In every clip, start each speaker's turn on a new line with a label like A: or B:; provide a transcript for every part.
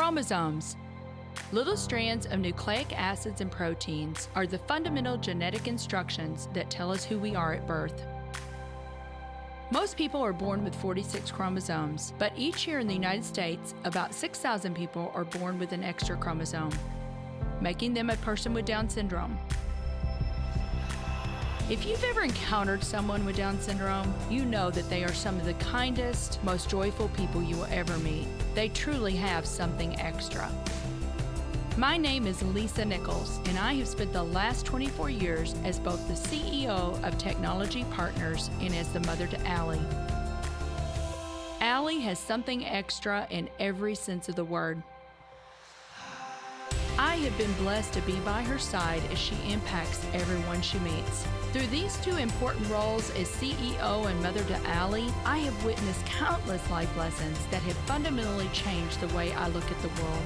A: Chromosomes. Little strands of nucleic acids and proteins are the fundamental genetic instructions that tell us who we are at birth. Most people are born with 46 chromosomes, but each year in the United States, about 6,000 people are born with an extra chromosome, making them a person with Down syndrome. If you've ever encountered someone with Down syndrome, you know that they are some of the kindest, most joyful people you will ever meet. They truly have something extra. My name is Lisa Nichols, and I have spent the last 24 years as both the CEO of Technology Partners and as the mother to Allie. Allie has something extra in every sense of the word. I have been blessed to be by her side as she impacts everyone she meets. Through these two important roles as CEO and mother to Allie, I have witnessed countless life lessons that have fundamentally changed the way I look at the world.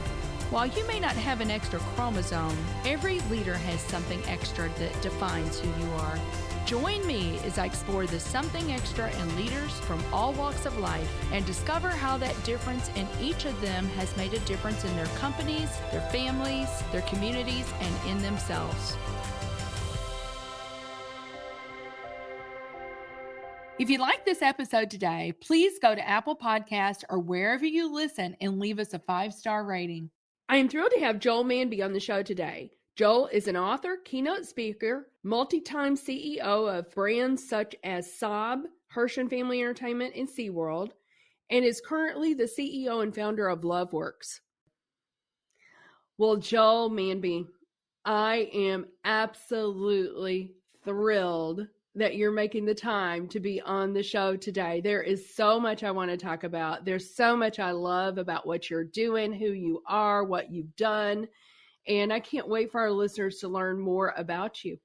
A: While you may not have an extra chromosome, every leader has something extra that defines who you are. Join me as I explore the something extra in leaders from all walks of life and discover how that difference in each of them has made a difference in their companies, their families, their communities, and in themselves. If you like this episode today, please go to Apple Podcasts or wherever you listen and leave us a 5-star rating. I am thrilled to have Joel Manby on the show today. Joel is an author, keynote speaker, multi-time CEO of brands such as Saab, Hershey Family Entertainment, and SeaWorld, and is currently the CEO and founder of LoveWorks. Well, Joel Manby, I am absolutely thrilled that you're making the time to be on the show today. There is so much I want to talk about. There's so much I love about what you're doing, who you are, what you've done. And I can't wait for our listeners to learn more about you.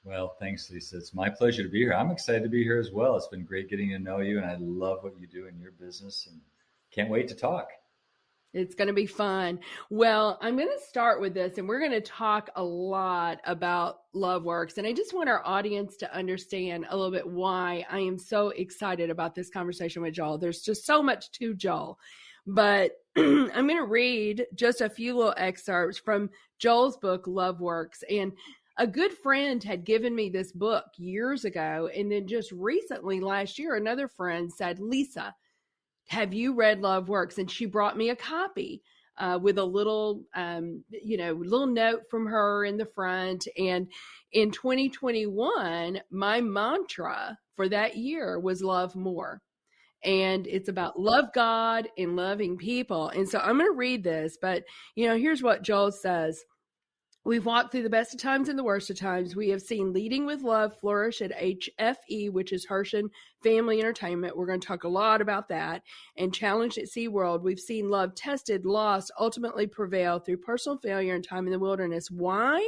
B: Well, thanks, Lisa. It's my pleasure to be here. I'm excited to be here as well. It's been great getting to know you, and I love what you do in your business and can't wait to talk.
A: It's going to be fun. Well, I'm going to start with this, and we're going to talk a lot about LoveWorks. And I just want our audience to understand a little bit why I am so excited about this conversation with Joel. There's just so much to Joel. But I'm going to read just a few little excerpts from Joel's book, LoveWorks. And a good friend had given me this book years ago. And then just recently, last year, another friend said, Lisa, have you read LoveWorks? And she brought me a copy with a little, little note from her in the front. And in 2021, my mantra for that year was love more. And it's about love God and loving people. And so I'm going to read this, but here's what Joel says. We've walked through the best of times and the worst of times. We have seen leading with love flourish at HFE, which is Hershey Family Entertainment. We're going to talk a lot about that. And challenged at SeaWorld. We've seen love tested, lost, ultimately prevail through personal failure and time in the wilderness. Why?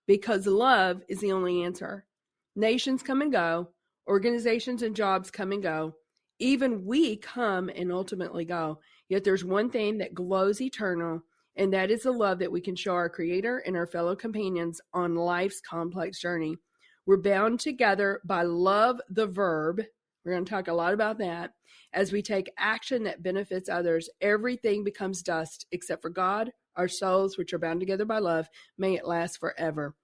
A: Because love is the only answer. Nations come and go. Organizations and jobs come and go. Even we come and ultimately go. Yet there's one thing that glows eternal, and that is the love that we can show our Creator and our fellow companions on life's complex journey. We're bound together by love, the verb. We're going to talk a lot about that. As we take action that benefits others, everything becomes dust except for God, our souls, which are bound together by love. May it last forever.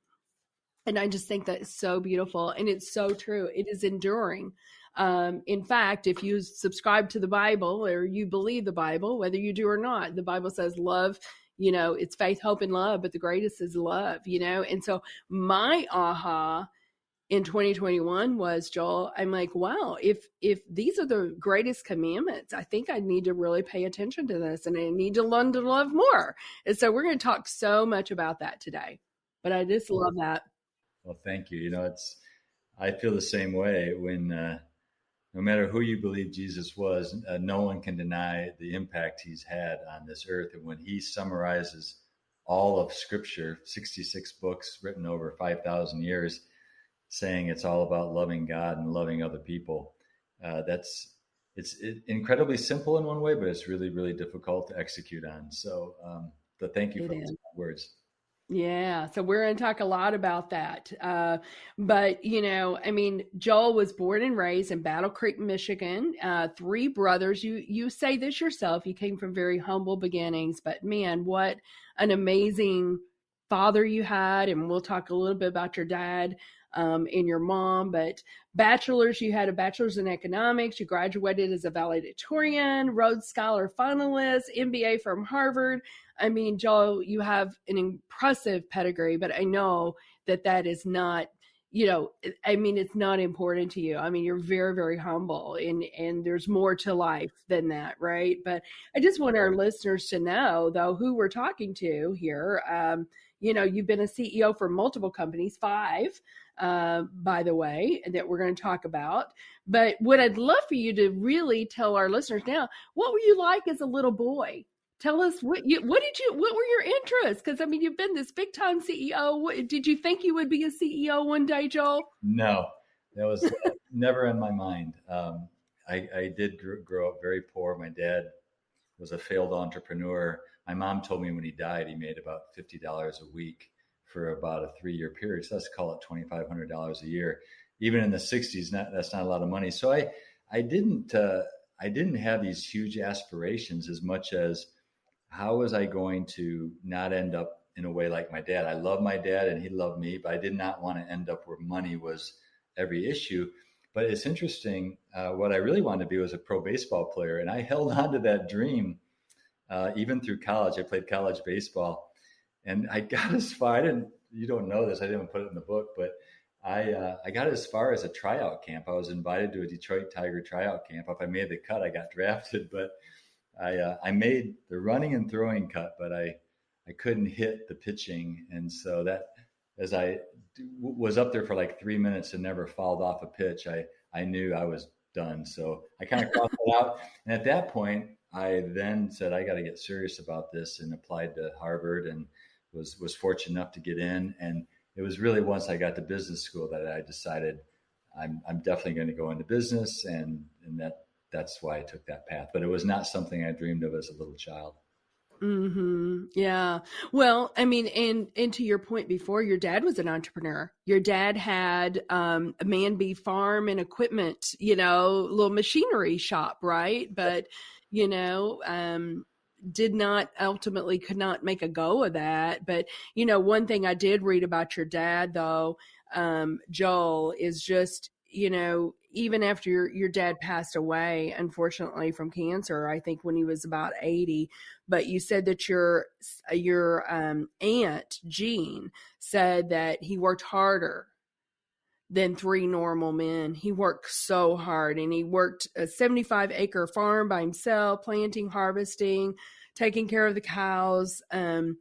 A: And I just think that is so beautiful, and it's so true. It is enduring. In fact, if you subscribe to the Bible or you believe the Bible, whether you do or not, the Bible says love, it's faith, hope, and love, but the greatest is love, And so my aha in 2021 was, Joel, I'm like, wow, if these are the greatest commandments, I think I need to really pay attention to this, and I need to learn to love more. And so we're going to talk so much about that today, but I just love that.
B: Well, thank you. I feel the same way when, no matter who you believe Jesus was, no one can deny the impact he's had on this earth. And when he summarizes all of Scripture, 66 books written over 5,000 years, saying it's all about loving God and loving other people, it's incredibly simple in one way, but it's really, really difficult to execute on. So thank you for those words.
A: Yeah, so we're going to talk a lot about that. But, I mean, Joel was born and raised in Battle Creek, Michigan. Three brothers. You say this yourself. You came from very humble beginnings, but man, what an amazing father you had. And we'll talk a little bit about your dad and your mom. But bachelor's, you had a bachelor's in economics. You graduated as a valedictorian, Rhodes Scholar finalist, MBA from Harvard. I mean, Joel, you have an impressive pedigree, but I know that is not, I mean, it's not important to you. I mean, you're very, very humble, and there's more to life than that, right? But I just want our listeners to know, though, who we're talking to here. You've been a CEO for multiple companies, five, by the way, that we're going to talk about. But what I'd love for you to really tell our listeners now, what were you like as a little boy? Tell us what were your interests? Because I mean, you've been this big time CEO. Did you think you would be a CEO one day, Joel?
B: No, that was never in my mind. I did grow up very poor. My dad was a failed entrepreneur. My mom told me when he died, he made about $50 a week for about a 3-year period. So let's call it $2,500 a year. Even in the 60s, that's not a lot of money. So I didn't have these huge aspirations as much as how was I going to not end up in a way like my dad? I love my dad and he loved me, but I did not want to end up where money was every issue. But it's interesting. What I really wanted to be was a pro baseball player. And I held on to that dream even through college. I played college baseball and I got as far, you don't know this, I didn't put it in the book, but I got as far as a tryout camp. I was invited to a Detroit Tiger tryout camp. If I made the cut, I got drafted, but I made the running and throwing cut, but I couldn't hit the pitching. And so that, as I was up there for like 3 minutes and never fouled off a pitch, I knew I was done. So I kind of crossed it out. And at that point, I then said, I got to get serious about this, and applied to Harvard and was fortunate enough to get in. And it was really once I got to business school that I decided I'm definitely going to go into business, and that's why I took that path. But it was not something I dreamed of as a little child.
A: Mm-hmm. Yeah. Well, I mean, and to your point before, your dad was an entrepreneur. Your dad had a Manby farm and equipment, little machinery shop, right? But, did not ultimately could not make a go of that. But, one thing I did read about your dad, though, Joel, is just, even after your dad passed away, unfortunately, from cancer, I think when he was about 80, but you said that your aunt, Jean, said that he worked harder than three normal men. He worked so hard, and he worked a 75-acre farm by himself, planting, harvesting, taking care of the cows. I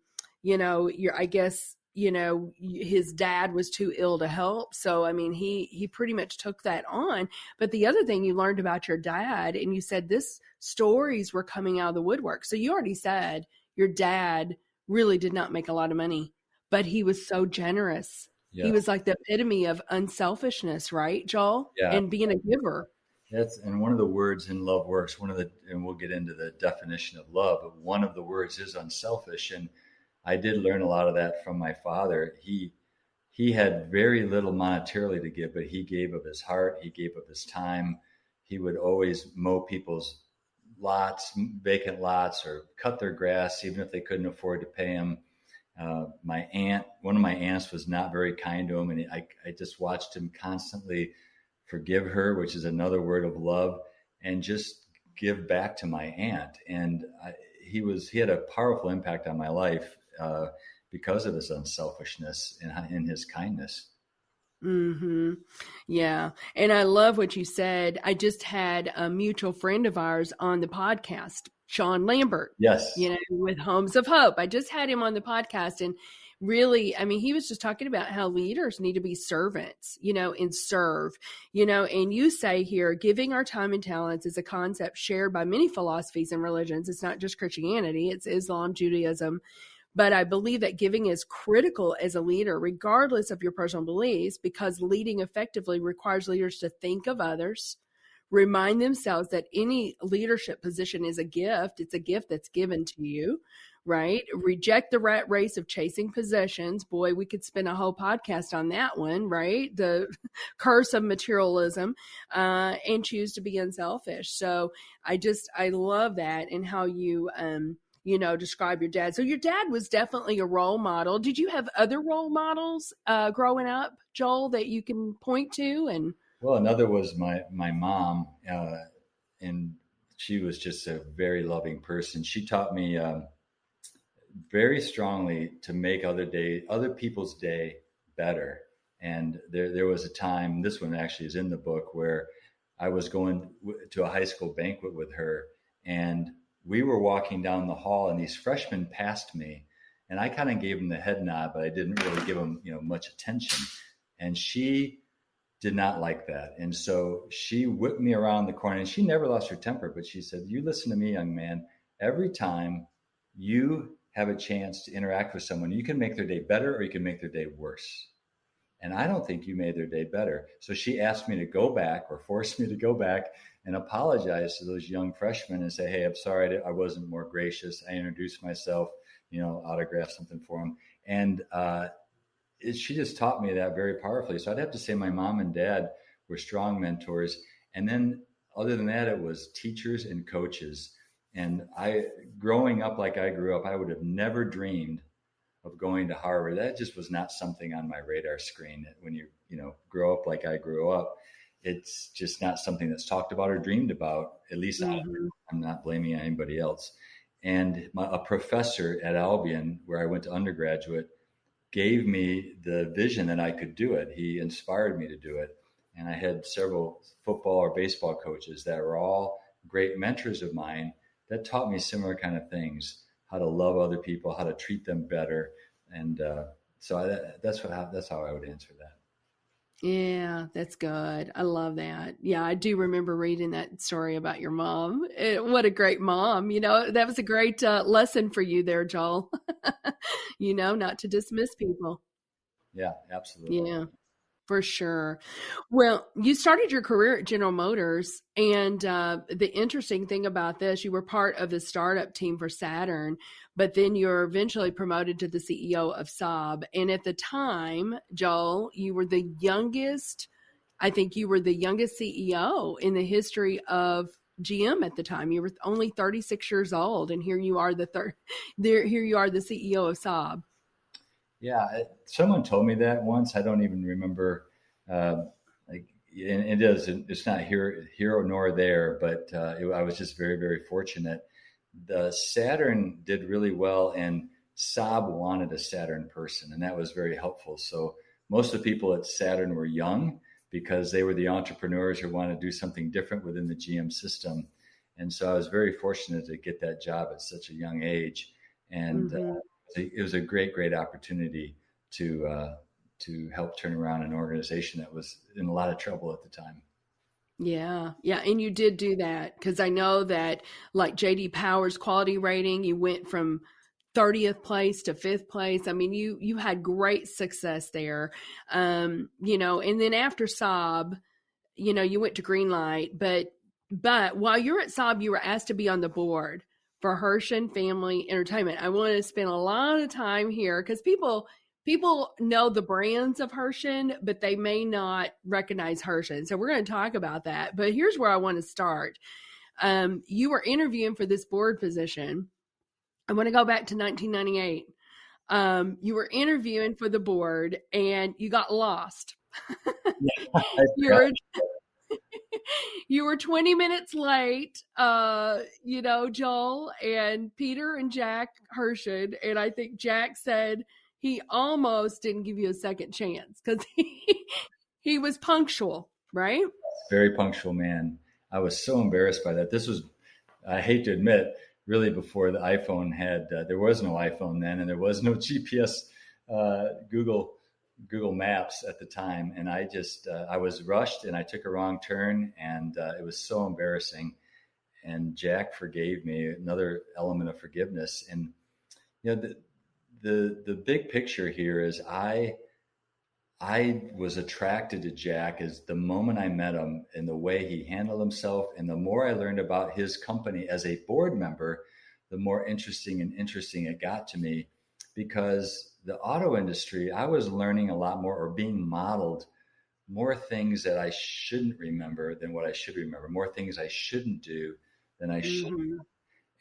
A: guess, his dad was too ill to help. So, I mean, he pretty much took that on. But the other thing you learned about your dad, and you said this stories were coming out of the woodwork. So you already said your dad really did not make a lot of money, but he was so generous.
B: Yeah.
A: He was like the epitome of unselfishness, right, Joel?
B: Yeah.
A: And being a giver.
B: And one of the words in Love Works, and we'll get into the definition of love, but one of the words is unselfish. And I did learn a lot of that from my father. He had very little monetarily to give, but he gave of his heart. He gave of his time. He would always mow people's lots, vacant lots, or cut their grass, even if they couldn't afford to pay him. One of my aunts was not very kind to him, and I just watched him constantly forgive her, which is another word of love, and just give back to my aunt. And he had a powerful impact on my life because of his unselfishness and his kindness.
A: Mm-hmm. Yeah. And I love what you said. I just had a mutual friend of ours on the podcast, Sean Lambert.
B: Yes.
A: With Homes of Hope. I just had him on the podcast, and really, I mean, he was just talking about how leaders need to be servants, and serve, and you say here, giving our time and talents is a concept shared by many philosophies and religions. It's not just Christianity, it's Islam, Judaism. But I believe that giving is critical as a leader, regardless of your personal beliefs, because leading effectively requires leaders to think of others, remind themselves that any leadership position is a gift. It's a gift that's given to you, right? Reject the rat race of chasing possessions. Boy, we could spend a whole podcast on that one, right? The curse of materialism, and choose to be unselfish. So I love that, and how you, describe your dad. So your dad was definitely a role model. Did you have other role models growing up, Joel, that you can point to? And
B: Well, another was my mom, and she was just a very loving person. She taught me very strongly to make other people's day better. And there was a time, this one actually is in the book, where I was going to a high school banquet with her, and we were walking down the hall, and these freshmen passed me, and I kind of gave them the head nod, but I didn't really give them, much attention. And she did not like that. And so she whipped me around the corner, and she never lost her temper, but she said, "You listen to me, young man, every time you have a chance to interact with someone, you can make their day better or you can make their day worse. And I don't think you made their day better." So she asked me to go back, or forced me to go back and apologize to those young freshmen and say, "Hey, I'm sorry I wasn't more gracious. I introduced myself, autographed something for them." And she just taught me that very powerfully. So I'd have to say my mom and dad were strong mentors. And then other than that, it was teachers and coaches. And growing up like I grew up, I would have never dreamed of going to Harvard. That just was not something on my radar screen. When you grow up like I grew up, it's just not something that's talked about or dreamed about. At least I'm not blaming anybody else. And a professor at Albion, where I went to undergraduate, gave me the vision that I could do it. He inspired me to do it. And I had several football or baseball coaches that were all great mentors of mine that taught me similar kind of things, how to love other people, how to treat them better. And that's how I would answer that.
A: yeah, that's good. I love that. Yeah, I do remember reading that story about your mom. What a great mom. That was a great lesson for you there, Joel. Not to dismiss people.
B: Yeah, absolutely.
A: Yeah, for sure. Well, you started your career at General Motors, and the interesting thing about this, you were part of the startup team for Saturn, but then you're eventually promoted to the CEO of Saab. And at the time, Joel, you were the youngest, I think you were the youngest CEO in the history of GM at the time. You were only 36 years old, and here you are here you are the CEO of Saab.
B: Yeah, someone told me that once. I don't even remember. It's not here nor there, but I was just very, very fortunate. The Saturn did really well, and Saab wanted a Saturn person, and that was very helpful. So most of the people at Saturn were young because they were the entrepreneurs who wanted to do something different within the GM system. And so I was very fortunate to get that job at such a young age. And it was a great, great opportunity to help turn around an organization that was in a lot of trouble at the time.
A: Yeah. Yeah. And you did do that, because I know that, like JD Power's quality rating, you went from 30th place to 5th place. I mean, you had great success there. And then after Saab, you went to Greenlight, but while you're at Saab, you were asked to be on the board for Hershon Family Entertainment. I want to spend a lot of time here because people know the brands of Hershon, but they may not recognize Hershon. So we're going to talk about that. But here's where I want to start. You were interviewing for this board position. I want to go back to 1998. You were interviewing for the board and you got lost. You were 20 minutes late, Joel and Peter and Jack Hershon. And I think Jack said he almost didn't give you a second chance because he was punctual, right?
B: Very punctual man. I was so embarrassed by that. This was, I hate to admit, really before the iPhone had, there was no iPhone then, and there was no GPS, Google Maps at the time. And I was rushed and I took a wrong turn, and it was so embarrassing. And Jack forgave me, another element of forgiveness. And, the big picture here is I I was attracted to Jack as the moment I met him and the way he handled himself. And the more I learned about his company as a board member, the more interesting it got to me, because the auto industry, I was learning a lot more, or being modeled more things that I shouldn't remember than what I should remember, more things I shouldn't do than I should.
A: Mm-hmm.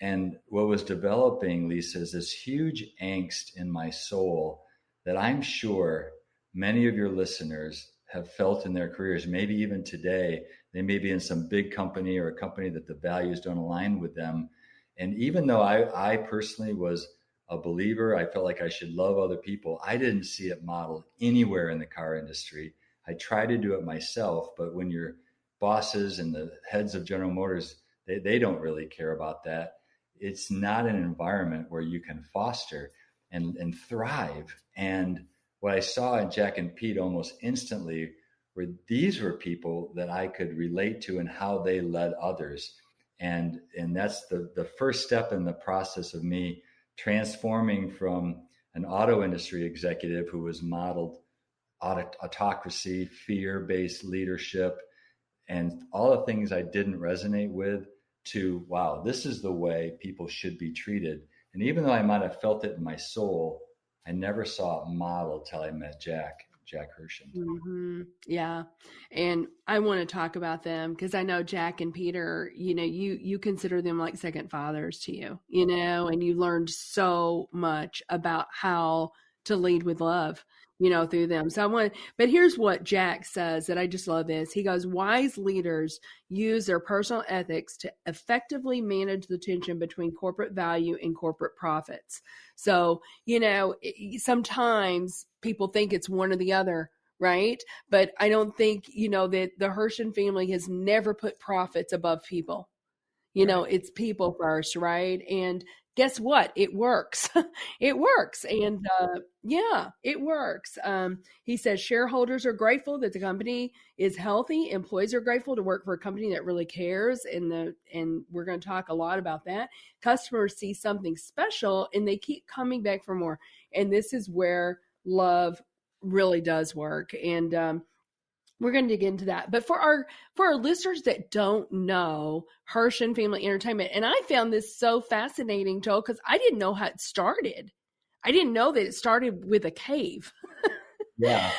B: And what was developing, Lisa, is this huge angst in my soul that I'm sure many of your listeners have felt in their careers. Maybe even today, they may be in some big company or a company that the values don't align with them. And even though I personally was a believer, I felt like I should love other people, I didn't see it modeled anywhere in the car industry. I try to do it myself, but when your bosses and the heads of General Motors, they don't really care about that. It's not an environment where you can foster and thrive. And what I saw in Jack and Pete almost instantly were these were people that I could relate to and how they led others. And that's the first step in the process of me transforming from an auto industry executive who was modeled autocracy, fear-based leadership, and all the things I didn't resonate with, to, wow, this is the way people should be treated. And even though I might have felt it in my soul, I never saw it modeled till I met Jack Hirschen.
A: Mm-hmm. Yeah. And I want to talk about them because I know Jack and Peter, you consider them like second fathers to you, and you learned so much about how to lead with love, through them. So but here's what Jack says that I just love this. He goes, wise leaders use their personal ethics to effectively manage the tension between corporate value and corporate profits. So, sometimes people think it's one or the other, right? But I don't think, that the Hirschen family has never put profits above people.
B: Right.
A: It's people first, right? And guess what? It works. It works. And yeah, it works. He says shareholders are grateful that the company is healthy. Employees are grateful to work for a company that really cares. And we're going to talk a lot about that. Customers see something special and they keep coming back for more. And this is where love really does work. And we're going to dig into that. But for our listeners that don't know Hirschen Family Entertainment, and I found this so fascinating, Joel, because I didn't know how it started. I didn't know that it started with a cave.
B: Yeah.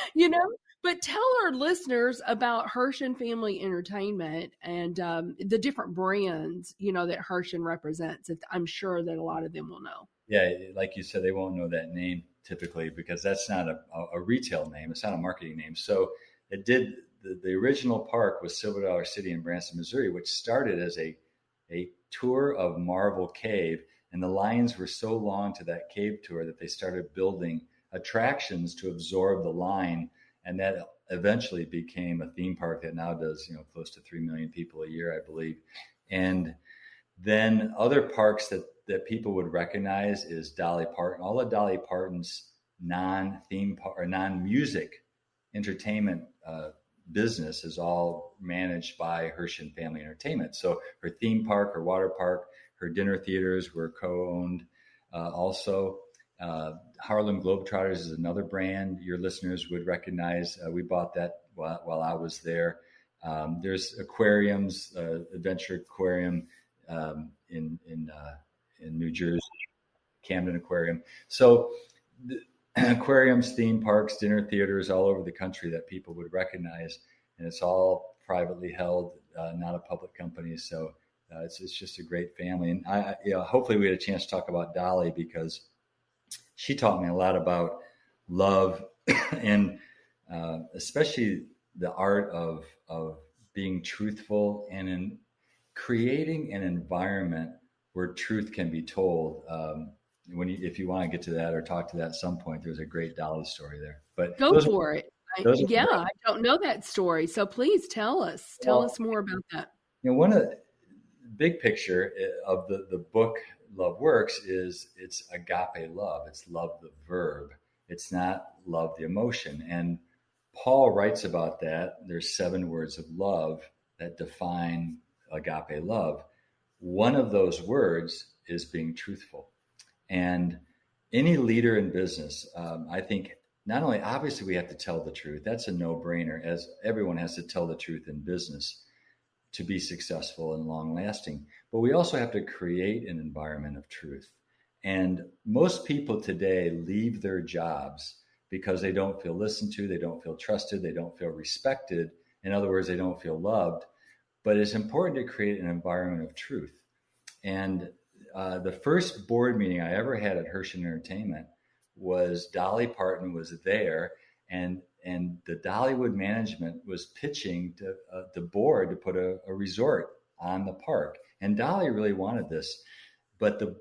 A: But tell our listeners about Hirschen Family Entertainment and the different brands, that Hirschen represents. I'm sure that a lot of them will know.
B: Yeah, like you said, they won't know that name typically because that's not a retail name. It's not a marketing name. So the original park was Silver Dollar City in Branson, Missouri, which started as a tour of Marvel Cave. And the lines were so long to that cave tour that they started building attractions to absorb the line. And that eventually became a theme park that now does, close to 3 million people a year, I believe. And then other parks that people would recognize is Dolly Parton. All of Dolly Parton's non-theme park or non-music entertainment business is all managed by Hirschen Family Entertainment. So her theme park, her water park, her dinner theaters were co-owned. Also, Harlem Globetrotters is another brand your listeners would recognize. We bought that while I was there. There's aquariums, Adventure Aquarium in New Jersey, Camden Aquarium. So aquariums, theme parks, dinner theaters all over the country that people would recognize, and it's all privately held, not a public company. So it's just a great family. And I hopefully we had a chance to talk about Dolly because she taught me a lot about love and especially the art of being truthful and in creating an environment where truth can be told. If you want to get to that or talk to that at some point, there's a great Dolly story there. But
A: go for it. I don't know that story, so please tell us. Tell us more about that.
B: One of the big picture of the book Love Works is it's agape love. It's love the verb. It's not love the emotion. And Paul writes about that. There's 7 words of love that define agape love. One of those words is being truthful. And any leader in business, I think, not only obviously we have to tell the truth. That's a no-brainer, as everyone has to tell the truth in business to be successful and long lasting. But we also have to create an environment of truth. And most people today leave their jobs because they don't feel listened to, they don't feel trusted, they don't feel respected. In other words, they don't feel loved. But it's important to create an environment of truth. And the first board meeting I ever had at Hershey Entertainment was Dolly Parton was there, and the Dollywood management was pitching to the board to put a resort on the park. And Dolly really wanted this, but the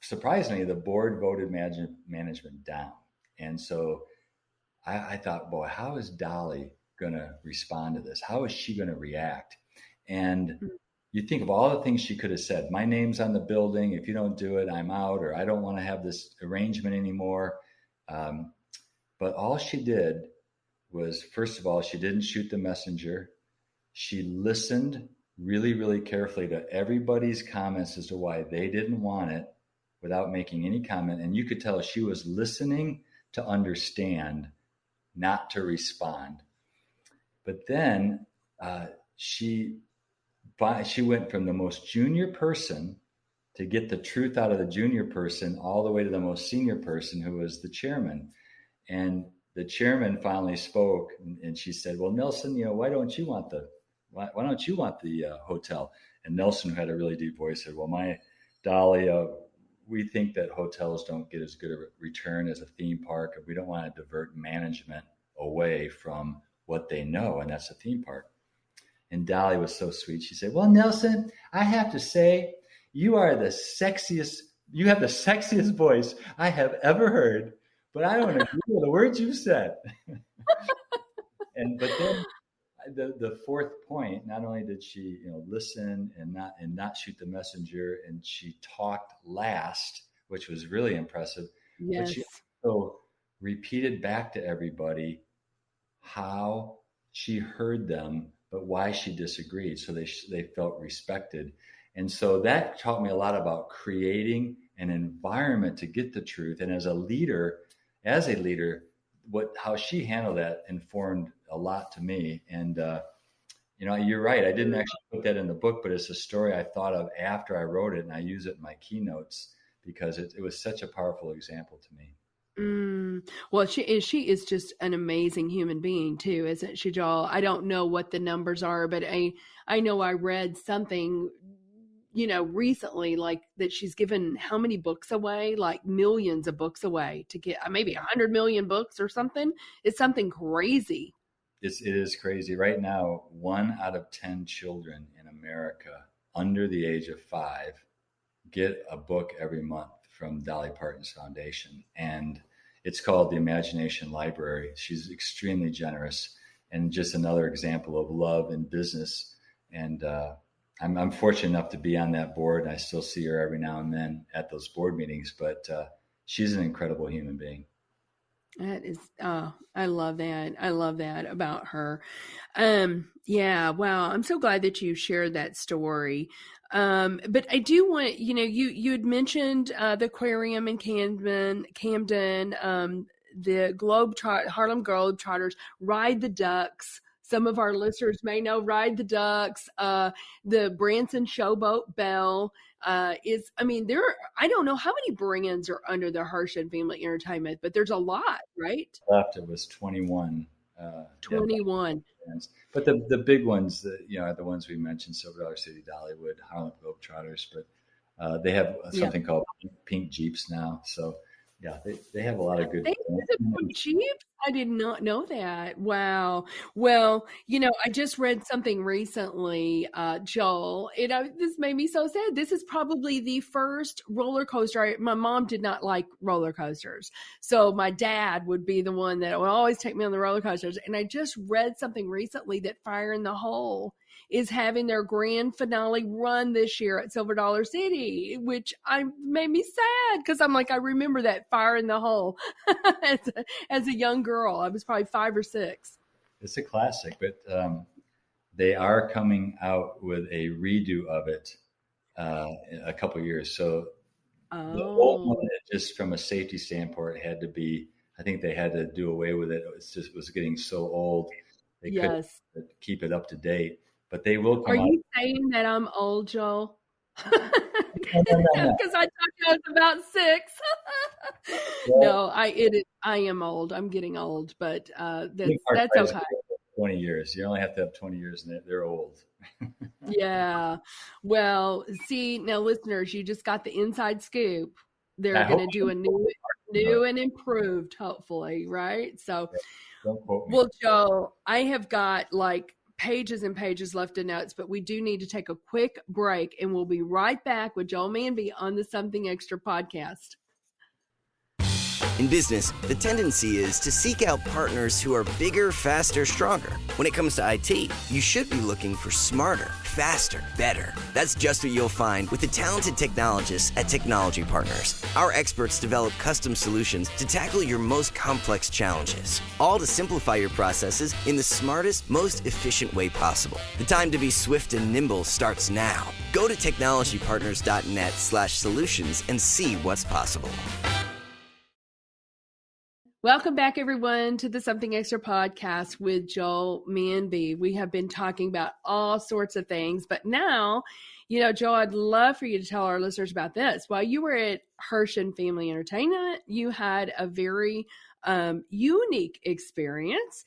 B: surprisingly, the board voted management down. And so I thought, boy, how is Dolly going to respond to this? How is she going to react? And you think of all the things she could have said. My name's on the building. If you don't do it, I'm out, or I don't want to have this arrangement anymore. But all she did was, first of all, she didn't shoot the messenger. She listened really, really carefully to everybody's comments as to why they didn't want it without making any comment. And you could tell she was listening to understand, not to respond. But then she went from the most junior person to get the truth out of the junior person all the way to the most senior person, who was the chairman. And the chairman finally spoke, and she said, well, Nelson, why don't you want the hotel? And Nelson, who had a really deep voice, said, well, my Dolly, we think that hotels don't get as good a return as a theme park, and we don't want to divert management away from what they know, and that's a theme park. And Dolly was so sweet. She said, well, Nelson, I have to say, you have the sexiest voice I have ever heard, but I don't agree with the words you said. But then the fourth point, not only did she listen and not shoot the messenger, and she talked last, which was really impressive.
A: Yes.
B: But she also repeated back to everybody how she heard them, but why she disagreed, so they felt respected. And so that taught me a lot about creating an environment to get the truth. And as a leader, how she handled that informed a lot to me. And you're right, I didn't actually put that in the book, but it's a story I thought of after I wrote it, and I use it in my keynotes because it was such a powerful example to me.
A: Well, she is just an amazing human being too, isn't she, Joel? I don't know what the numbers are, but I know I read something, recently, like that she's given how many books away, like millions of books away to get maybe 100 million books or something. It's something crazy.
B: It is crazy. Right now, 1 out of 10 children in America under the age of 5 get a book every month from Dolly Parton's foundation. And it's called the Imagination Library. She's extremely generous, and just another example of love in business. And I'm fortunate enough to be on that board, and I still see her every now and then at those board meetings, but she's an incredible human being.
A: That is, I love that. I love that about her. Yeah, wow. I'm so glad that you shared that story. But I do want, you had mentioned the aquarium in Camden, the Harlem Globetrotters, Ride the Ducks. Some of our listeners may know Ride the Ducks, the Branson Showboat Bell. I don't know how many brands are under the Hershey Family Entertainment, but there's a lot, right?
B: Left, it was 21.
A: 21.
B: But the big ones, are the ones we mentioned: Silver Dollar City, Dollywood, Harlem Globetrotters. But they have something called Pink Jeeps now. So yeah, they have a lot of good.
A: Pink Jeeps? I did not know that. Wow. Well, I just read something recently, Joel. This made me so sad. This is probably the first roller coaster. My mom did not like roller coasters, so my dad would be the one that would always take me on the roller coasters. And I just read something recently that Fire in the Hole is having their grand finale run this year at Silver Dollar City, which made me sad because I'm like, I remember that Fire in the Hole as a young girl. I was probably 5 or 6.
B: It's a classic, but they are coming out with a redo of it in a couple of years. So the old one, just from a safety standpoint, had to be I think they had to do away with it. It was getting so old. They couldn't
A: Yes.
B: keep it up to date, but they will
A: Are
B: come out.
A: you saying that I'm old, Joel?
B: No, no, no, no.
A: Because I thought I was about 6.
B: Well,
A: No, I am old. I'm getting old, but
B: Big Park
A: that's
B: Rise
A: okay.
B: 20 years. You only have to have 20 years, and they're old.
A: Yeah. Well, see, now listeners, you just got the inside scoop.
B: I
A: They're going
B: hope
A: to
B: you
A: do a
B: don't,
A: new and improved, hopefully, right? So,
B: don't quote me.
A: well, Joe, I have got like pages and pages left of notes, but we do need to take a quick break, and we'll be right back with Joel Manby on the Something Extra podcast.
C: In business, the tendency is to seek out partners who are bigger, faster, stronger. When it comes to IT, you should be looking for smarter, faster, better. That's just what you'll find with the talented technologists at Technology Partners. Our experts develop custom solutions to tackle your most complex challenges, all to simplify your processes in the smartest, most efficient way possible. The time to be swift and nimble starts now. Go to technologypartners.net/solutions and see what's possible.
A: Welcome back, everyone, to the Something Extra podcast with Joel Manby. We have been talking about all sorts of things, but now, Joel, I'd love for you to tell our listeners about this. While you were at Hirsch and Family Entertainment, you had a very unique experience.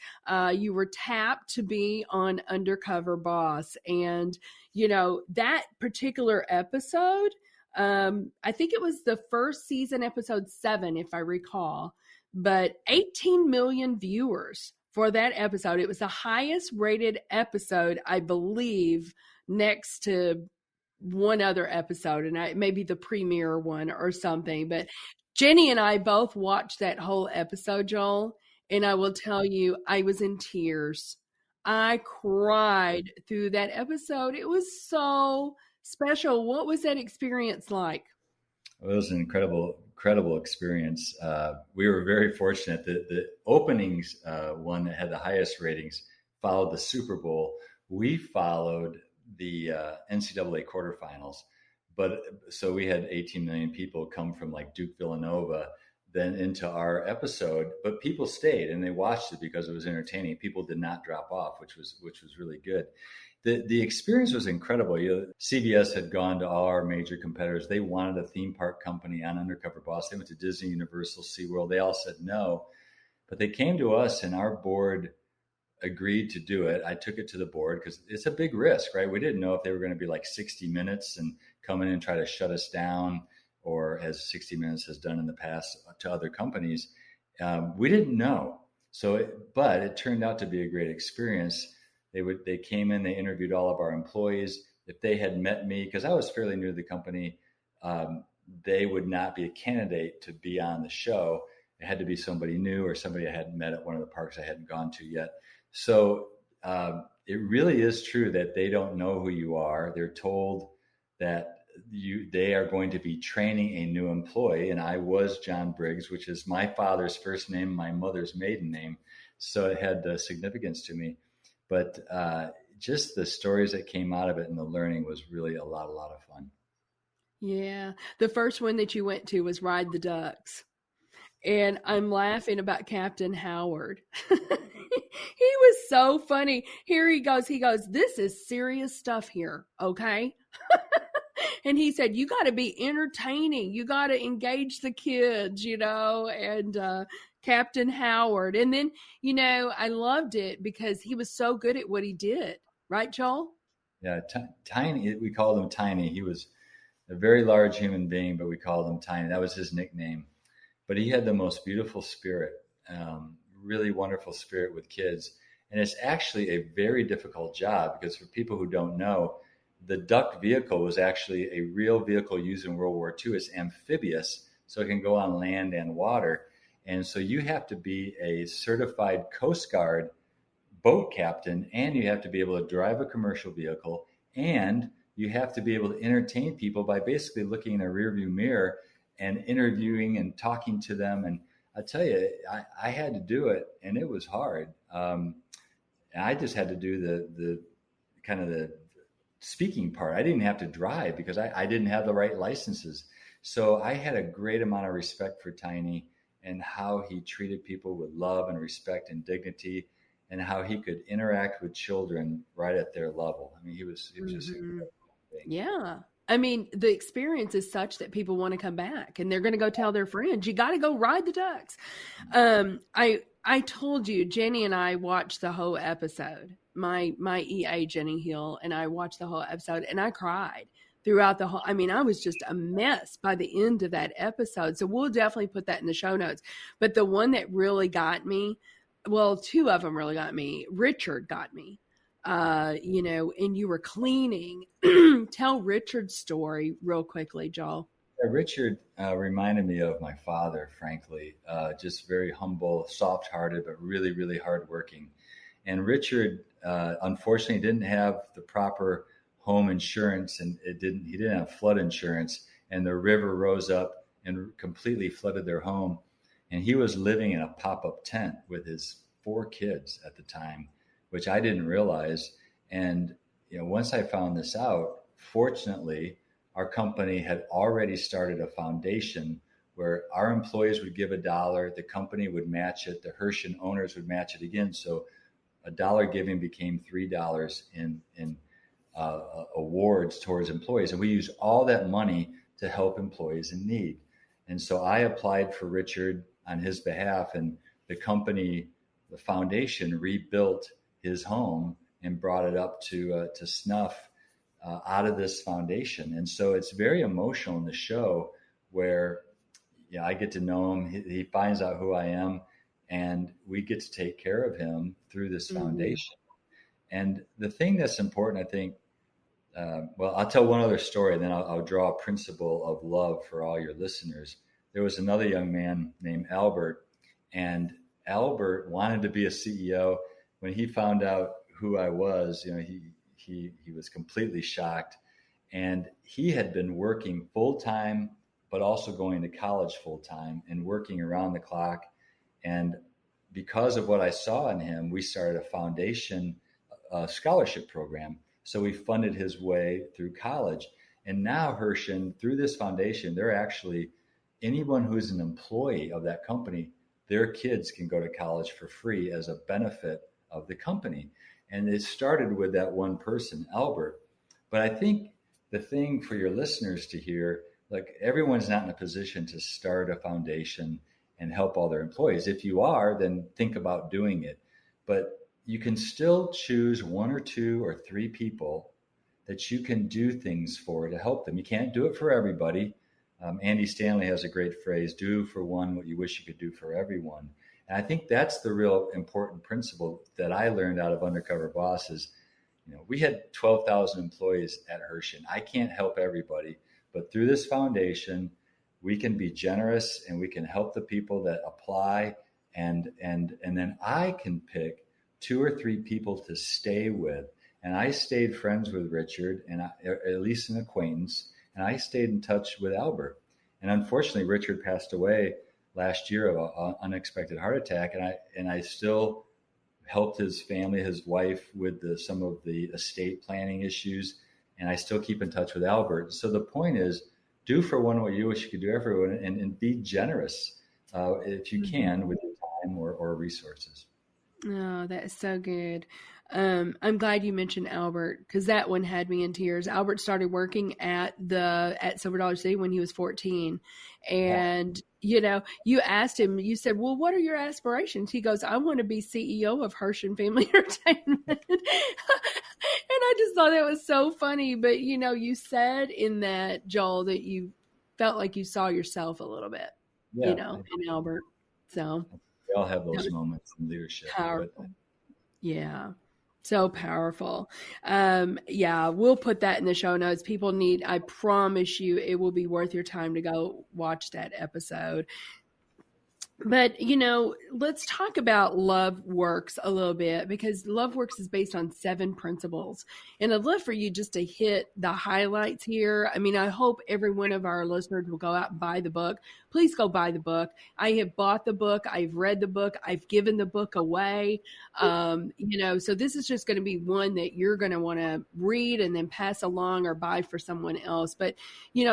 A: You were tapped to be on Undercover Boss, and that particular episode, I think it was the first season, episode 7, if I recall. But 18 million viewers for that episode. It was the highest rated episode, I believe, next to one other episode, and maybe the premiere one or something. But Jenny and I both watched that whole episode, Joel, and I will tell you, I was in tears. I cried through that episode. It was so special. What was that experience like?
B: Well, it was an incredible experience. We were very fortunate that the openings one that had the highest ratings followed the Super Bowl. We followed the NCAA quarterfinals, but so we had 18 million people come from like Duke Villanova then into our episode, but people stayed and they watched it because it was entertaining. People did not drop off, which was really good. The experience was incredible. CBS had gone to all our major competitors. They wanted a theme park company on Undercover Boss. They went to Disney, Universal, SeaWorld. They all said no, but they came to us and our board agreed to do it. I took it to the board because it's a big risk, right? We didn't know if they were going to be like 60 Minutes and come in and try to shut us down, or as 60 Minutes has done in the past to other companies. We didn't know. But it turned out to be a great experience. They came in, they interviewed all of our employees. If they had met me, because I was fairly new to the company, they would not be a candidate to be on the show. It had to be somebody new or somebody I hadn't met at one of the parks I hadn't gone to yet. So it really is true that they don't know who you are. They're told that they are going to be training a new employee. And I was John Briggs, which is my father's first name, my mother's maiden name. So it had significance to me. But just the stories that came out of it and the learning was really a lot of fun. Yeah.
A: The first one that you went to was Ride the Ducks. And I'm laughing about Captain Howard. He was so funny. Here he goes, this is serious stuff here, okay? And he said, you got to be entertaining. You got to engage the kids, and Captain Howard. And then, I loved it because he was so good at what he did. Right, Joel?
B: Yeah, Tiny, we called him Tiny. He was a very large human being, but we called him Tiny. That was his nickname. But he had the most beautiful spirit, really wonderful spirit with kids. And it's actually a very difficult job because for people who don't know, the duck vehicle was actually a real vehicle used in World War II. It's amphibious, so it can go on land and water. And so you have to be a certified Coast Guard boat captain, and you have to be able to drive a commercial vehicle, and you have to be able to entertain people by basically looking in a rearview mirror and interviewing and talking to them. And I tell you, I had to do it, and it was hard. I just had to do the kind of the speaking part. I didn't have to drive because I didn't have the right licenses. So I had a great amount of respect for Tiny, and how he treated people with love and respect and dignity, and how he could interact with children right at their level. I mean, he was just incredible.
A: Yeah. I mean, the experience is such that people want to come back and they're going to go tell their friends, you got to go ride the ducks. I told you, Jenny and I watched the whole episode. My EA, Jenny Hill, and I watched the whole episode, and I cried throughout the whole. I mean, I was just a mess by the end of that episode. So we'll definitely put that in the show notes. But the one that really got me, well, two of them really got me. Richard got me. And you were cleaning. Tell Richard's story real quickly, Joel.
B: Richard reminded me of my father, frankly, just very humble, soft-hearted, but really, really hardworking. And Richard, unfortunately, didn't have the proper home insurance, and he didn't have flood insurance, and the river rose up and completely flooded their home. And he was living in a pop-up tent with his 4 kids at the time, which I didn't realize. And once I found this out, fortunately, our company had already started a foundation where our employees would give $1, the company would match it, the Hershon owners would match it again. So $1 giving became $3 in awards towards employees. And we use all that money to help employees in need. And so I applied for Richard on his behalf, and the company, the foundation, rebuilt his home and brought it up to snuff out of this foundation. And so it's very emotional in the show where I get to know him. He finds out who I am, and we get to take care of him through this foundation. And the thing that's important, I think, I'll tell one other story, and then I'll draw a principle of love for all your listeners. There was another young man named Albert, and Albert wanted to be a CEO. When he found out who I was, he was completely shocked. And he had been working full-time, but also going to college full-time and working around the clock. And because of what I saw in him, we started a foundation scholarship program. So we funded his way through college. And now Hershon, through this foundation, they're actually, anyone who's an employee of that company, their kids can go to college for free as a benefit of the company. And it started with that one person, Albert. But I think the thing for your listeners to hear, like, everyone's not in a position to start a foundation and help all their employees. If you are, then think about doing it. But you can still choose 1 or 2 or 3 people that you can do things for to help them. You can't do it for everybody. Andy Stanley has a great phrase, do for one what you wish you could do for everyone. And I think that's the real important principle that I learned out of Undercover Bosses. We had 12,000 employees at Hershon. I can't help everybody, but through this foundation, we can be generous and we can help the people that apply. And then I can pick 2 or 3 people to stay with. And I stayed friends with Richard, and at least an acquaintance, and I stayed in touch with Albert. And unfortunately, Richard passed away last year of an unexpected heart attack. And I still helped his family, his wife, with some of the estate planning issues. And I still keep in touch with Albert. So the point is, do for one what you wish you could do for everyone, and be generous if you can with your time or resources.
A: Oh, that is so good. I'm glad you mentioned Albert, because that one had me in tears. Albert started working at Silver Dollar City when he was 14. And, you asked him, you said, well, what are your aspirations? He goes, I want to be CEO of Hershon Family Entertainment. And I just thought that was so funny. But, you said in that, Joel, that you felt like you saw yourself a little bit, in Albert. So
B: we all have those moments in leadership.
A: Powerful. Yeah. So powerful. We'll put that in the show notes. I promise you, it will be worth your time to go watch that episode. But, let's talk about Love Works a little bit, because Love Works is based on 7 principles. And I'd love for you just to hit the highlights here. I mean, I hope every one of our listeners will go out and buy the book. Please go buy the book. I have bought the book. I've read the book. I've given the book away. So this is just going to be one that you're going to want to read and then pass along or buy for someone else. But,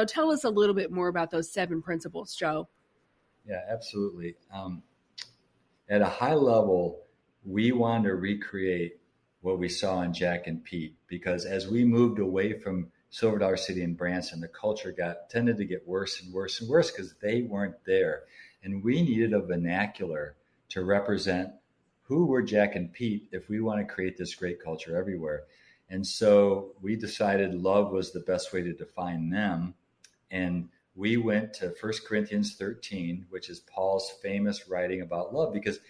A: tell us a little bit more about those 7 principles, Joe.
B: Yeah, absolutely. At a high level, we want to recreate what we saw in Jack and Pete, because as we moved away from Silver Dollar City and Branson, the culture tended to get worse and worse and worse because they weren't there. And we needed a vernacular to represent who were Jack and Pete if we want to create this great culture everywhere. And so we decided love was the best way to define them. And we went to 1 Corinthians 13, which is Paul's famous writing about love, because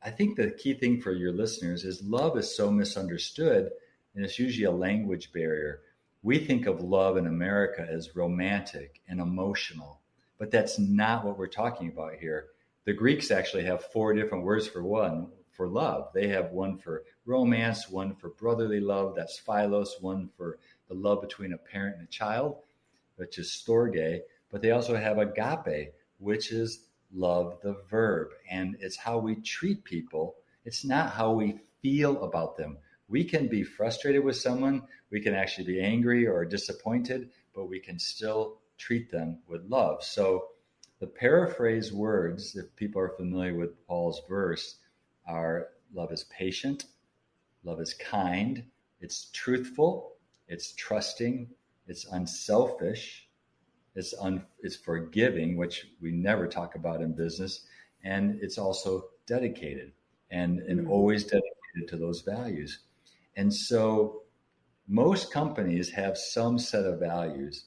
B: I think the key thing for your listeners is love is so misunderstood, and it's usually a language barrier. We think of love in America as romantic and emotional, but that's not what we're talking about here. The Greeks actually have 4 different words for love. They have one for romance, one for brotherly love, that's philos, one for the love between a parent and a child, which is storge, but they also have agape, which is love, the verb. And it's how we treat people. It's not how we feel about them. We can be frustrated with someone. We can actually be angry or disappointed, but we can still treat them with love. So the paraphrase words, if people are familiar with Paul's verse, are love is patient, love is kind, it's truthful, it's trusting, it's unselfish, it's forgiving, which we never talk about in business, and it's also dedicated and always dedicated to those values. And so most companies have some set of values.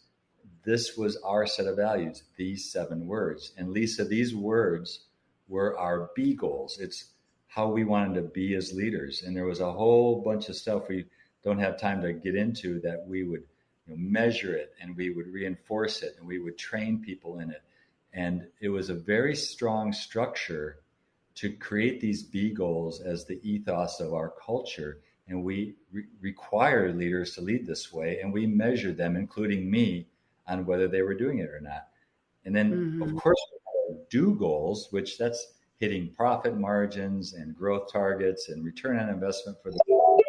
B: This was our set of values, these 7 words. And Lisa, these words were our B goals. It's how we wanted to be as leaders. And there was a whole bunch of stuff we don't have time to get into that we would measure it, and we would reinforce it, and we would train people in it. And it was a very strong structure to create these B goals as the ethos of our culture. And we require leaders to lead this way, and we measured them, including me, on whether they were doing it or not. And then, of course, we have do goals, which that's hitting profit margins and growth targets and return on investment for the people.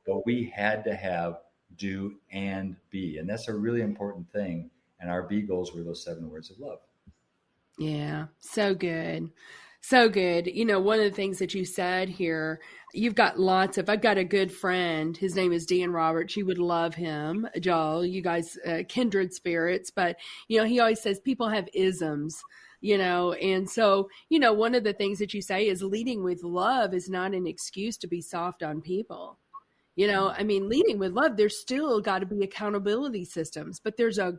B: But we had to have do and be. And that's a really important thing. And our B goals were those 7 words of love.
A: Yeah, so good. So good. One of the things that you said here, I've got a good friend. His name is Dan Roberts. You would love him, Joel. You guys, kindred spirits. But, he always says people have isms, and so, one of the things that you say is leading with love is not an excuse to be soft on people. Leading with love, there's still got to be accountability systems, but there's a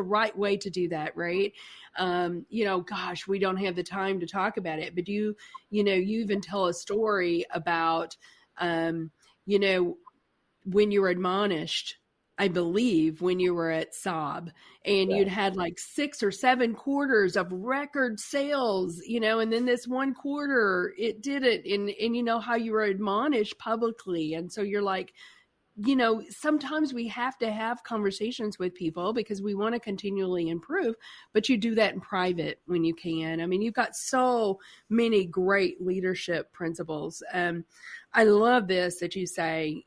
A: right way to do that, right? Gosh, we don't have the time to talk about it, but you even tell a story about, when you were admonished, I believe, when you were at Saab, and you'd had like 6 or 7 quarters of record sales, and then this one quarter it didn't, and you know how you were admonished publicly. And so you're like, sometimes we have to have conversations with people because we want to continually improve, but you do that in private when you can. You've got so many great leadership principles. I love this that you say,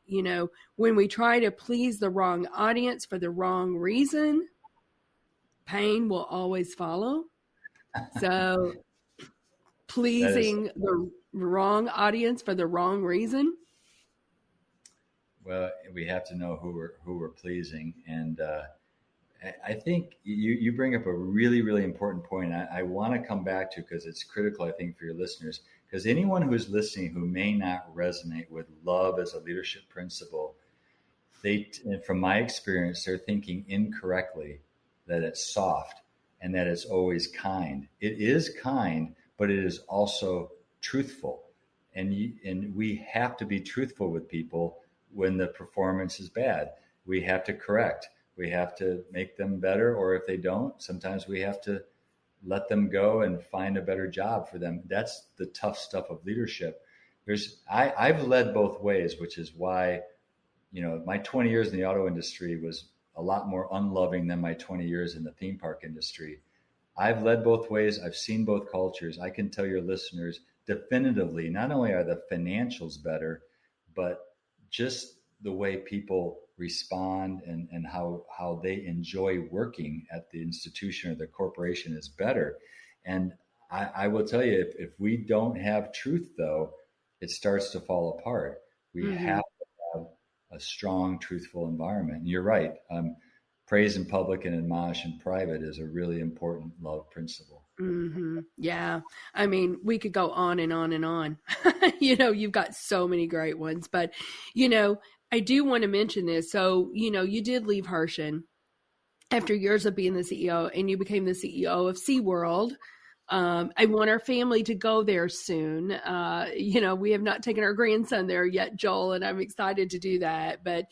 A: when we try to please the wrong audience for the wrong reason, pain will always follow. So pleasing the wrong audience for the wrong reason.
B: Well, we have to know who we're pleasing. And I think you bring up a really, really important point. I want to come back to, because it's critical, I think, for your listeners, because anyone who's listening who may not resonate with love as a leadership principle, from my experience, they're thinking incorrectly that it's soft and that it's always kind. It is kind, but it is also truthful. And we have to be truthful with people when the performance is bad. We have to correct. We have to make them better, or if they don't, sometimes we have to let them go and find a better job for them. That's the tough stuff of leadership. I've led both ways, which is why, my 20 years in the auto industry was a lot more unloving than my 20 years in the theme park industry. I've led both ways. I've seen both cultures. I can tell your listeners definitively, not only are the financials better, but just the way people respond and how they enjoy working at the institution or the corporation is better. And I will tell you, if we don't have truth, though, it starts to fall apart. We have to have a strong, truthful environment. And you're right. Praise in public and admonish in private is a really important love principle.
A: Yeah. I mean, we could go on and on and on. You've got so many great ones, but, I do want to mention this. So, you did leave Hershey after years of being the CEO, and you became the CEO of SeaWorld. I want our family to go there soon. We have not taken our grandson there yet, Joel, and I'm excited to do that. But,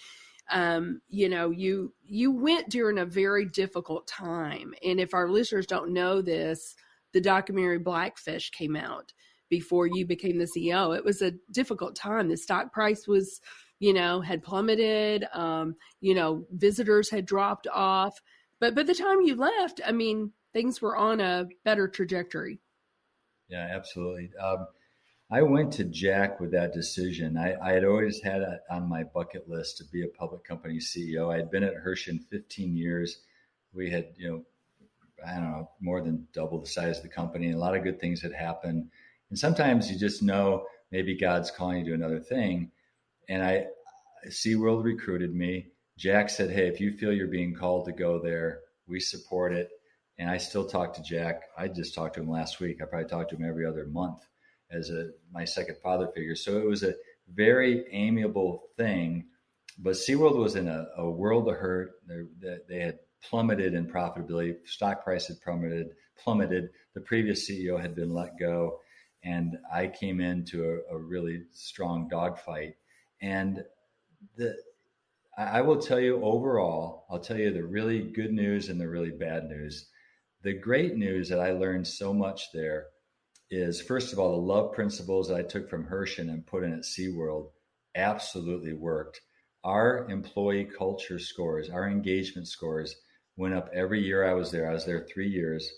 A: you went during a very difficult time. And if our listeners don't know this, the documentary Blackfish came out before you became the CEO. It was a difficult time. The stock price was, had plummeted. Visitors had dropped off. But by the time you left, I mean, things were on a better trajectory.
B: Yeah, absolutely. I went to Jack with that decision. I had always had it on my bucket list to be a public company CEO. I had been at Hershey 15 years. We had, I don't know, more than double the size of the company. And a lot of good things had happened. And sometimes you just know maybe God's calling you to another thing. And SeaWorld recruited me. Jack said, hey, if you feel you're being called to go there, we support it. And I still talk to Jack. I just talked to him last week. I probably talk to him every other month as my second father figure. So it was a very amiable thing. But SeaWorld was in a world of hurt. They had plummeted in profitability. Stock price had plummeted. The previous CEO had been let go. And I came into a really strong dogfight. And I will tell you overall, I'll tell you the really good news and the really bad news. The great news that I learned so much there is, first of all, the love principles that I took from Hershey and put in at SeaWorld absolutely worked. Our employee culture scores, our engagement scores went up every year I was there. I was there 3 years.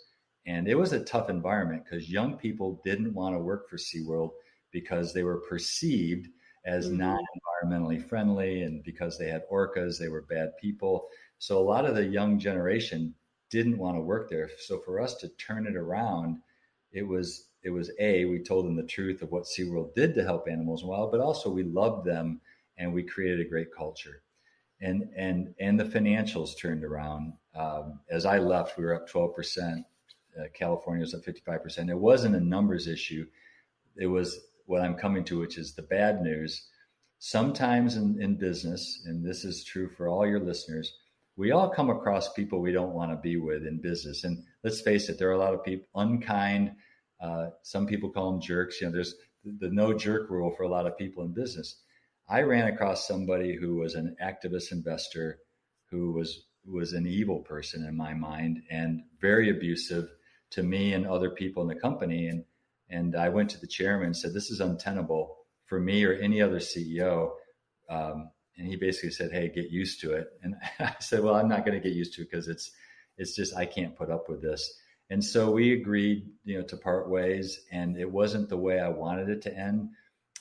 B: And it was a tough environment because young people didn't want to work for SeaWorld because they were perceived as non-environmentally friendly. And because they had orcas, they were bad people. So a lot of the young generation didn't want to work there. So for us to turn it around, it was we told them the truth of what SeaWorld did to help animals and wild, but also we loved them and we created a great culture. And the financials turned around. As I left, we were up 12%. California was up 55%. It wasn't a numbers issue. It was what I'm coming to, which is the bad news. Sometimes in business, and this is true for all your listeners, we all come across people we don't want to be with in business. And let's face it, there are a lot of people unkind. Some people call them jerks. There's the no jerk rule for a lot of people in business. I ran across somebody who was an activist investor who was an evil person in my mind and very abusive to me and other people in the company. And I went to the chairman and said, this is untenable for me or any other CEO. And he basically said, hey, get used to it. And I said, well, I'm not going to get used to it because it's just, I can't put up with this. And so we agreed, to part ways, and it wasn't the way I wanted it to end.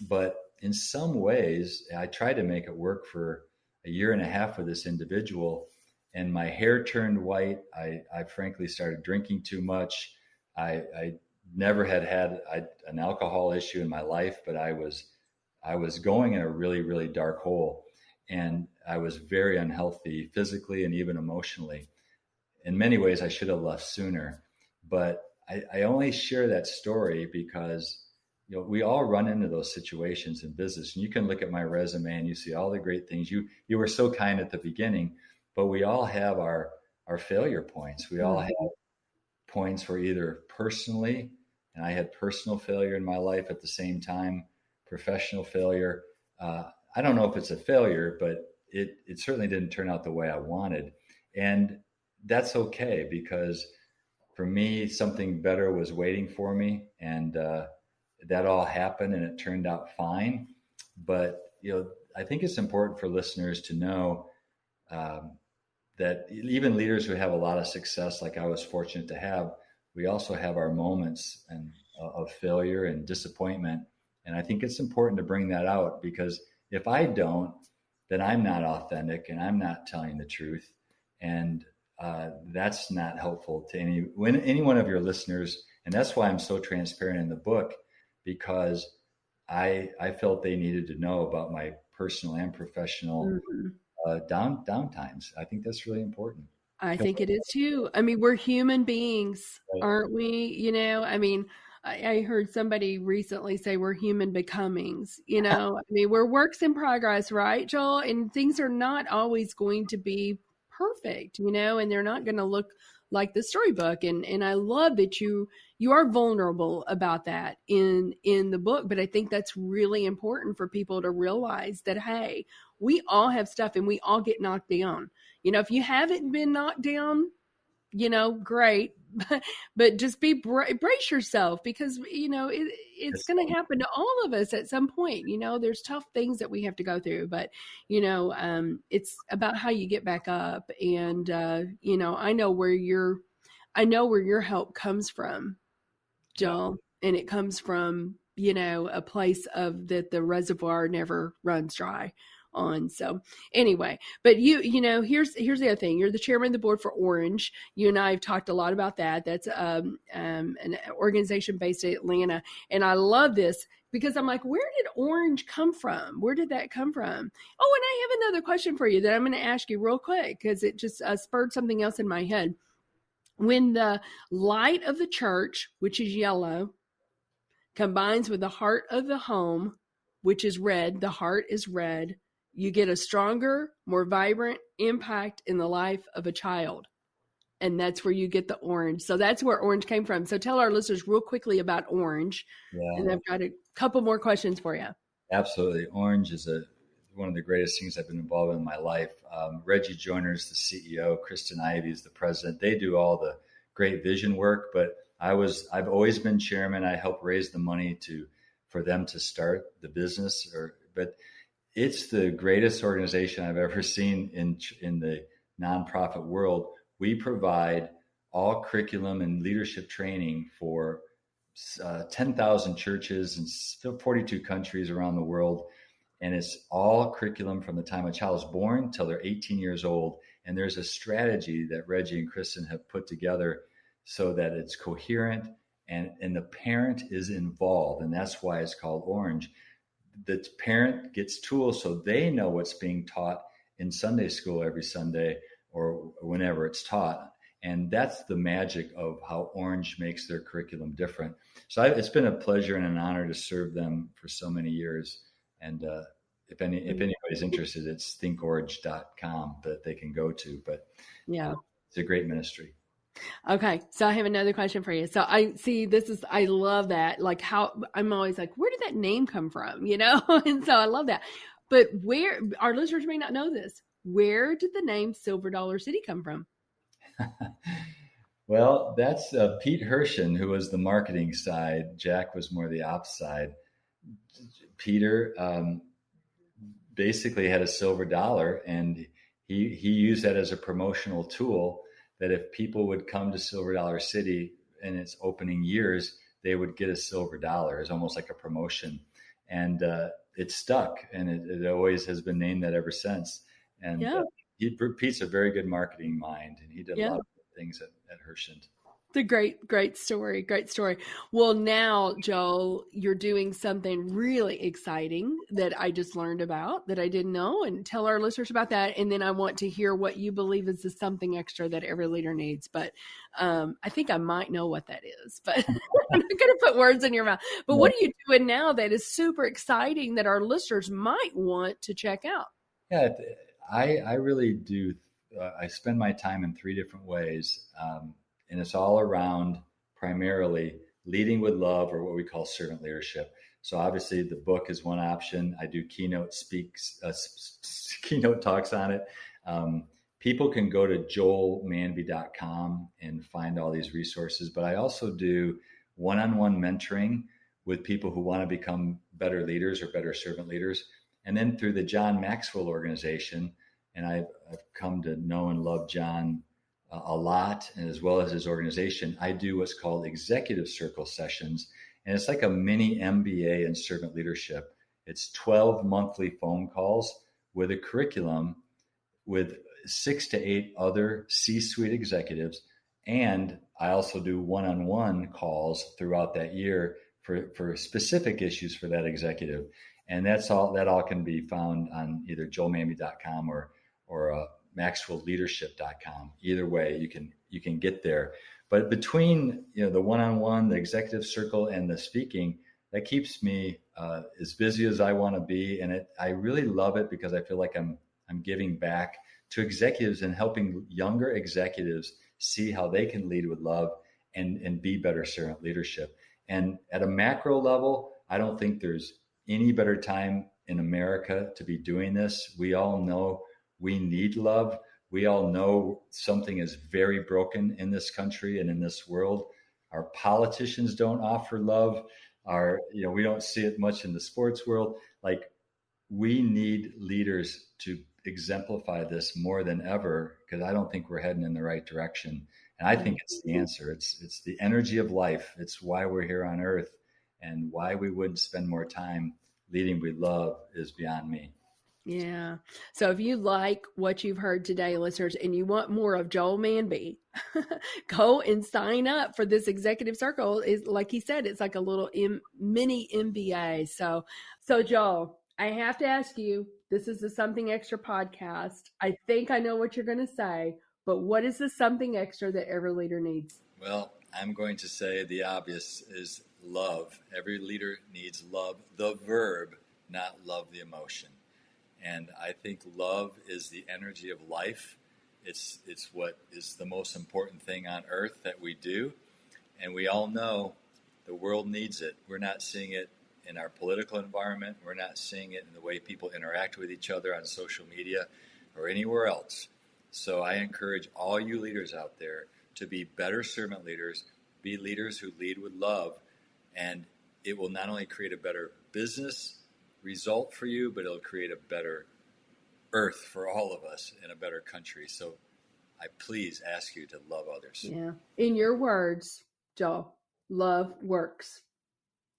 B: But in some ways, I tried to make it work for a year and a half with this individual, and my hair turned white. I frankly started drinking too much. I never had an alcohol issue in my life, but I was going in a really, really dark hole. And I was very unhealthy physically and even emotionally. In many ways, I should have left sooner. But I only share that story because we all run into those situations in business. And you can look at my resume and you see all the great things. You were so kind at the beginning, but we all have our failure points. We all have points where either personally, and I had personal failure in my life at the same time, professional failure. I don't know if it's a failure, but it certainly didn't turn out the way I wanted. And that's okay, because for me, something better was waiting for me. And that all happened and it turned out fine. But, I think it's important for listeners to know that even leaders who have a lot of success, like I was fortunate to have, we also have our moments of failure and disappointment. And I think it's important to bring that out, because if I don't, then I'm not authentic and I'm not telling the truth. And that's not helpful to any one of your listeners. And that's why I'm so transparent in the book, because I felt they needed to know about my personal and professional downtimes. I think that's really important.
A: I think it is too. I mean, we're human beings, aren't we? You know, I mean, I heard somebody recently say we're human becomings. You know, I mean, we're works in progress, right, Joel? And things are not always going to be perfect, you know, and they're not going to look like the storybook. And I love that you are vulnerable about that in the book. But I think that's really important for people to realize that, hey, we all have stuff and we all get knocked down. You know, if you haven't been knocked down, you know, great, but just brace yourself, because, you know, it's going to happen to all of us at some point. You know, there's tough things that we have to go through, but, you know, it's about how you get back up. And, you know, I know where your help comes from, Joel, and it comes from, you know, a place of that the reservoir never runs dry on. So anyway, but you know, here's the other thing. You're the chairman of the board for Orange. You and I have talked a lot about that. That's an organization based in Atlanta. And I love this because I'm like, where did Orange come from? Where did that come from? Oh, and I have another question for you that I'm going to ask you real quick, because it just spurred something else in my head. When the light of the church, which is yellow, combines with the heart of the home, which is red, the heart is red, you get a stronger, more vibrant impact in the life of a child. And that's where you get the orange. So that's where orange came from. So tell our listeners real quickly about orange. Yeah. And I've got a couple more questions for you.
B: Absolutely. Orange is one of the greatest things I've been involved in my life. Reggie Joyner's the CEO. Kristen Ivey is the president. They do all the great vision work, but I've always been chairman. I helped raise the money for them to start the business, but it's the greatest organization I've ever seen in the nonprofit world. We provide all curriculum and leadership training for 10,000 churches in 42 countries around the world. And it's all curriculum from the time a child is born till they're 18 years old. And there's a strategy that Reggie and Kristen have put together so that it's coherent and the parent is involved. And that's why it's called Orange. The parent gets tools so they know what's being taught in Sunday school every Sunday or whenever it's taught. And that's the magic of how Orange makes their curriculum different. So it's been a pleasure and an honor to serve them for so many years. And if anybody's interested, it's thinkorange.com that they can go to. But yeah, it's a great ministry.
A: Okay. So I have another question for you. So I love that. Like how I'm always like, where did that name come from? You know? And so I love that. But where our listeners may not know this, where did the name Silver Dollar City come from?
B: Well, that's Pete Hershen, who was the marketing side. Jack was more the ops side. Peter basically had a silver dollar, and he used that as a promotional tool, that if people would come to Silver Dollar City in its opening years, they would get a silver dollar. It's almost like a promotion. And it stuck, and it always has been named that ever since. And Pete's a very good marketing mind, and he did a lot of things at Hershen.
A: The great story. Great story. Well, now, Joel, you're doing something really exciting that I just learned about that I didn't know, and tell our listeners about that. And then I want to hear what you believe is the something extra that every leader needs. But I think I might know what that is, but I'm not going to put words in your mouth. But what are you doing now that is super exciting that our listeners might want to check out?
B: Yeah, I really do. I spend my time in three different ways. And it's all around primarily leading with love, or what we call servant leadership. So obviously the book is one option. I do keynote talks on it. People can go to joelmanby.com and find all these resources. But I also do one-on-one mentoring with people who want to become better leaders or better servant leaders. And then through the John Maxwell organization, and I've come to know and love John a lot, and as well as his organization, I do what's called executive circle sessions. And it's like a mini MBA in servant leadership. It's 12 monthly phone calls with a curriculum with 6 to 8 other C-suite executives. And I also do one-on-one calls throughout that year for specific issues for that executive. And that all can be found on either joelmanby.com or maxwellleadership.com. Either way, you can get there. But between the one-on-one, the executive circle, and the speaking, that keeps me as busy as I want to be, and I really love it because I feel like I'm giving back to executives and helping younger executives see how they can lead with love and be better servant leadership. And at a macro level, I don't think there's any better time in America to be doing this. We all know we need love. We all know something is very broken in this country and in this world. Our politicians don't offer love. We don't see it much in the sports world. Like, we need leaders to exemplify this more than ever, because I don't think we're heading in the right direction. And I think it's the answer. It's the energy of life. It's why we're here on earth, and why we wouldn't spend more time leading with love is beyond me.
A: Yeah. So if you like what you've heard today, listeners, and you want more of Joel Manby, go and sign up for this executive circle. Is like he said, it's like a little mini MBA. So Joel, I have to ask you, this is the Something Extra podcast. I think I know what you're going to say, but what is the something extra that every leader needs?
B: Well, I'm going to say the obvious is love. Every leader needs love, the verb, not love the emotion. And I think love is the energy of life. It's what is the most important thing on earth that we do. And we all know the world needs it. We're not seeing it in our political environment. We're not seeing it in the way people interact with each other on social media or anywhere else. So I encourage all you leaders out there to be better servant leaders, be leaders who lead with love, and it will not only create a better business result for you, but it'll create a better earth for all of us and a better country. So I please ask you to love others.
A: Yeah. In your words, Joel, love works.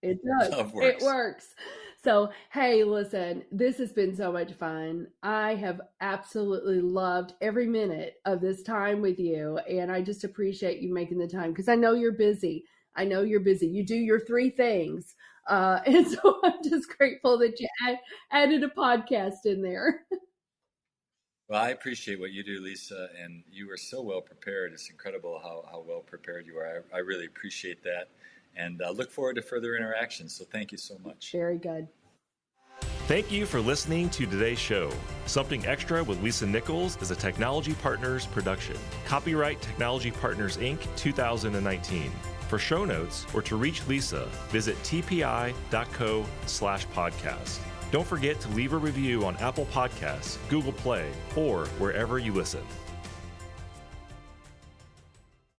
A: It does.
B: Love works.
A: It works. So, hey, listen, this has been so much fun. I have absolutely loved every minute of this time with you. And I just appreciate you making the time, because I know you're busy. You do your 3 things. And so I'm just grateful that you added a podcast in there.
B: Well, I appreciate what you do, Lisa, and you are so well prepared. It's incredible how well prepared you are. I really appreciate that, and look forward to further interactions. So thank you so much.
A: Very good.
D: Thank you for listening to today's show. Something Extra with Lisa Nichols is a Technology Partners production. Copyright Technology Partners, Inc., 2019. For show notes or to reach Lisa, visit tpi.co/podcast. Don't forget to leave a review on Apple Podcasts, Google Play, or wherever you listen.